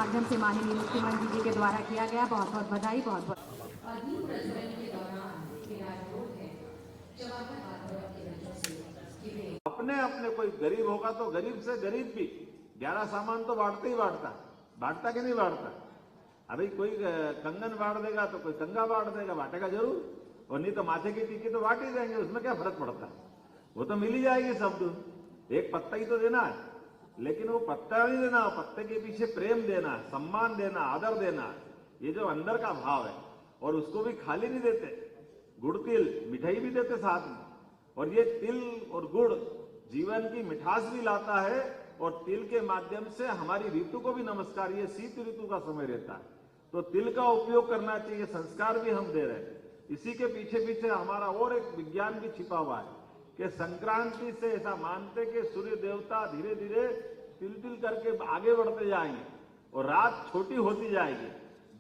माध्यम से माननीय मुख्यमंत्री जी के द्वारा किया गया। बहुत बहुत बधाई, बहुत बहुत। अपने अपने कोई गरीब होगा तो गरीब से गरीब भी 11 सामान तो बांटते ही बांटता कि नहीं बांटता। अभी कोई कंगन बांट देगा तो कोई कंगा बांट देगा, बांटेगा जरूर, और नहीं तो माथे की टीकी तो बांट ही देंगे, उसमें क्या फर्क पड़ता है, वो तो मिल ही जाएगी सब। एक पत्ता ही तो देना है, लेकिन वो पत्ता नहीं देना, पत्ते के पीछे प्रेम देना, सम्मान देना, आदर देना, ये जो अंदर का भाव है। और उसको भी खाली नहीं देते, गुड़ तिल मिठाई भी देते साथ में। और ये तिल और गुड़ जीवन की मिठास भी लाता है, और तिल के माध्यम से हमारी ऋतु को भी नमस्कार, ये शीत ऋतु का समय रहता है, तो तिल का उपयोग करना चाहिए, संस्कार भी हम दे रहे हैं। इसी के पीछे पीछे हमारा और एक विज्ञान भी छिपा हुआ है कि संक्रांति से ऐसा मानते कि सूर्य देवता धीरे धीरे तिल तिल करके आगे बढ़ते जाएंगे और रात छोटी होती जाएगी,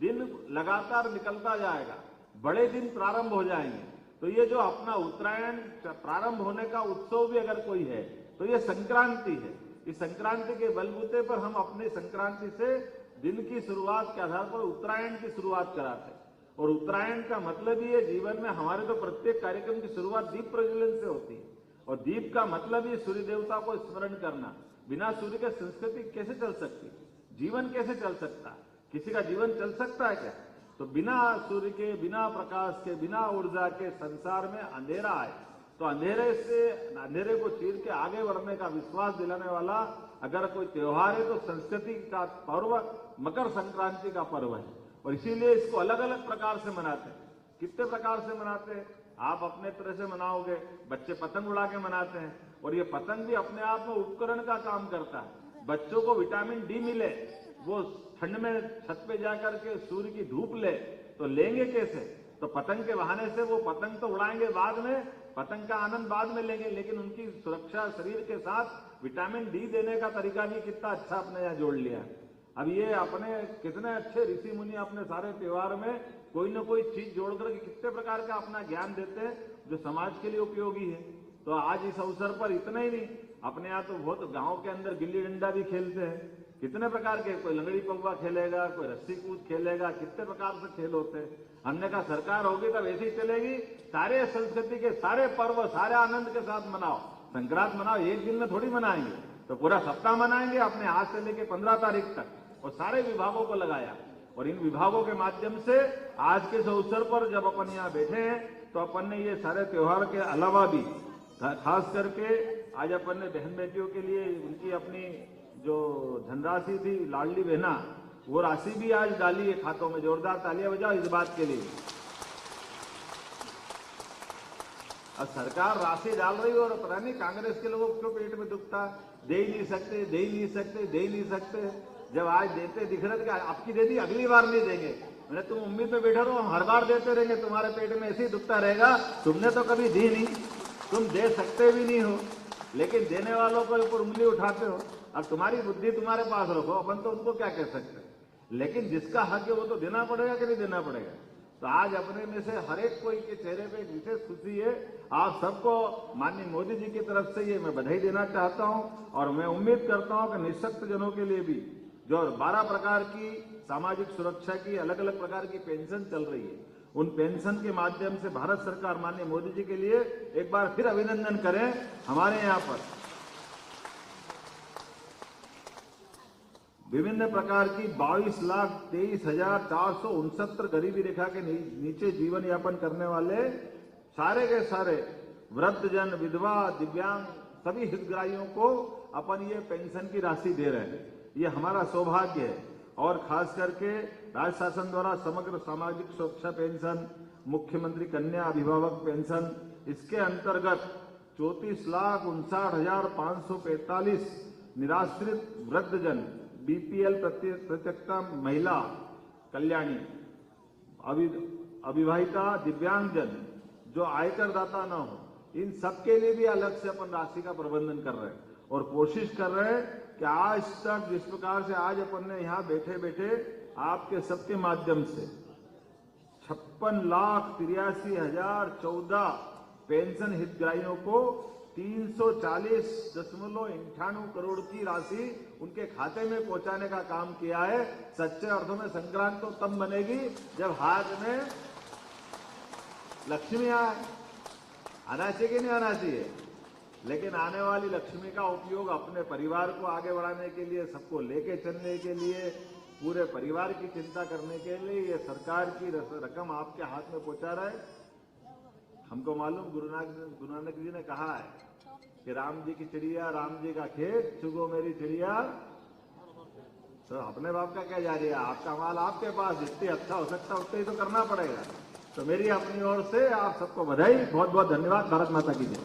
दिन लगातार निकलता जाएगा, बड़े दिन प्रारंभ हो जाएंगे। तो ये जो अपना उत्तरायण प्रारंभ होने का उत्सव भी अगर कोई है तो ये संक्रांति है। इस संक्रांति के बलबूते पर हम अपने संक्रांति से दिन की शुरुआत के आधार पर उत्तरायण की शुरुआत कराते हैं। और उत्तरायण का मतलब ही है, जीवन में हमारे तो प्रत्येक कार्यक्रम की शुरुआत दीप प्रज्वलन से होती है, और दीप का मतलब ही सूर्य देवता को स्मरण करना। बिना सूर्य के संस्कृति कैसे चल सकती, जीवन कैसे चल सकता, किसी का जीवन चल सकता है क्या? तो बिना सूर्य के, बिना प्रकाश के, बिना ऊर्जा के संसार में अंधेरा है। तो अंधेरे को चीर के आगे बढ़ने का विश्वास दिलाने वाला अगर कोई त्योहार है तो संस्कृति का पर्व मकर संक्रांति का पर्व है। और इसीलिए इसको अलग अलग प्रकार से मनाते हैं। कितने प्रकार से मनाते हैं? आप अपने तरह से मनाओगे, बच्चे पतंग उड़ा के मनाते हैं, और ये पतंग भी अपने आप में उपकरण का काम करता है। बच्चों को विटामिन डी मिले, वो ठंड में छत पे जाकर के सूर्य की धूप ले, तो लेंगे कैसे? तो पतंग के बहाने से वो पतंग तो उड़ाएंगे बाद में, पतंग का आनंद बाद में लेंगे, लेकिन उनकी सुरक्षा शरीर के साथ विटामिन डी देने का तरीका भी कितना अच्छा अपने यहाँ जोड़ लिया। अब ये अपने कितने अच्छे ऋषि मुनि अपने सारे त्योहार में कोई ना कोई चीज जोड़ करके कितने प्रकार का अपना ज्ञान देते हैं जो समाज के लिए उपयोगी है। तो आज इस अवसर पर इतना ही नहीं, अपने यहाँ तो बहुत गांव के अंदर गिल्ली डंडा भी खेलते हैं, कितने प्रकार के, कोई लंगड़ी पौवा खेलेगा, कोई रस्सी कूद खेलेगा, कितने प्रकार से खेल होते हैं। हमने कहा सरकार होगी तब ऐसी ही चलेगी, सारे संस्कृति के सारे पर्व सारे आनंद के साथ मनाओ, संक्रांत मनाओ, एक दिन में थोड़ी मनाएंगे, तो पूरा सप्ताह मनाएंगे अपने आज से लेके 15 तारीख तक, और सारे विभागों को लगाया। और इन विभागों के माध्यम से आज के इस अवसर पर जब अपन यहाँ बैठे हैं तो अपन ने ये सारे त्योहार के अलावा भी खास करके आज अपन ने बहन बेटियों के लिए उनकी अपनी जो धनराशि थी लाडली बहना, वो राशि भी आज डाली है खातों में। जोरदार तालियां बजाओ इस बात के लिए। अब सरकार राशि डाल रही है और पता नहीं कांग्रेस के लोगों को पेट में दुखता, दे ही नहीं सकते, दे ही नहीं सकते, दे ही नहीं सकते। जब आज देते दिख रहे थे, आपकी दे दी, अगली बार नहीं देंगे। मैंने तुम उम्मीद में बैठे रहो, हम हर बार देते रहेंगे, तुम्हारे पेट में ऐसे ही दुखता रहेगा। तुमने तो कभी दी नहीं, तुम दे सकते भी नहीं हो, लेकिन देने वालों के ऊपर उंगली उठाते हो। अब तुम्हारी बुद्धि तुम्हारे पास रखो, अपन तो उनको क्या कह सकते, लेकिन जिसका हक है वो तो देना पड़ेगा कि नहीं देना पड़ेगा। तो आज अपने में से हर एक कोई के चेहरे पे एक विशेष खुशी है। आप सबको माननीय मोदी जी की तरफ से ये मैं बधाई देना चाहता हूं, और मैं उम्मीद करता हूं कि निःशक्त जनों के लिए भी जो 12 प्रकार की सामाजिक सुरक्षा की अलग अलग प्रकार की पेंशन चल रही है, उन पेंशन के माध्यम से भारत सरकार माननीय मोदी जी के लिए एक बार फिर अभिनंदन करें। हमारे यहाँ पर विभिन्न प्रकार की 22,23,469 गरीबी रेखा के नीचे जीवन यापन करने वाले सारे के सारे वृद्धजन, विधवा, दिव्यांग सभी हितग्राहियों को अपन ये पेंशन की राशि दे रहे हैं। ये हमारा सौभाग्य है। और खास करके राज्य शासन द्वारा समग्र सामाजिक सुरक्षा पेंशन, मुख्यमंत्री कन्या अभिभावक पेंशन, इसके अंतर्गत 34,59,545 निराश्रित वृद्धजन, बीपीएल प्रत्यक्षता महिला कल्याणी, अविवाहिता, दिव्यांगजन जो आयकर दाता न हो, इन सबके लिए भी अलग से अपन राशि का प्रबंधन कर रहे हैं और कोशिश कर रहे हैं कि आज तक जिस प्रकार से आज अपन ने यहाँ बैठे बैठे आपके सबके माध्यम से 56,83,014 पेंशन हितग्राहियों को 340.98 करोड़ की राशि उनके खाते में पहुंचाने का काम किया है। सच्चे अर्थों में संक्रांत तो तब बनेगी जब हाथ में लक्ष्मी आए। आना चाहिए कि नहीं आना चाहिए? लेकिन आने वाली लक्ष्मी का उपयोग अपने परिवार को आगे बढ़ाने के लिए, सबको लेके चलने के लिए, पूरे परिवार की चिंता करने के लिए ये सरकार की रकम आपके हाथ में पहुंचा रहा है। हमको मालूम गुरु नानक जी ने कहा है कि राम जी की चिड़िया, राम जी का खेत, चुगो मेरी चिड़िया। तो अपने बाप का क्या जा रही है? आपका माल आपके पास, जितनी अच्छा हो सकता है उतना ही तो करना पड़ेगा। तो मेरी अपनी ओर से आप सबको बधाई, बहुत बहुत धन्यवाद। भारत माता की जय।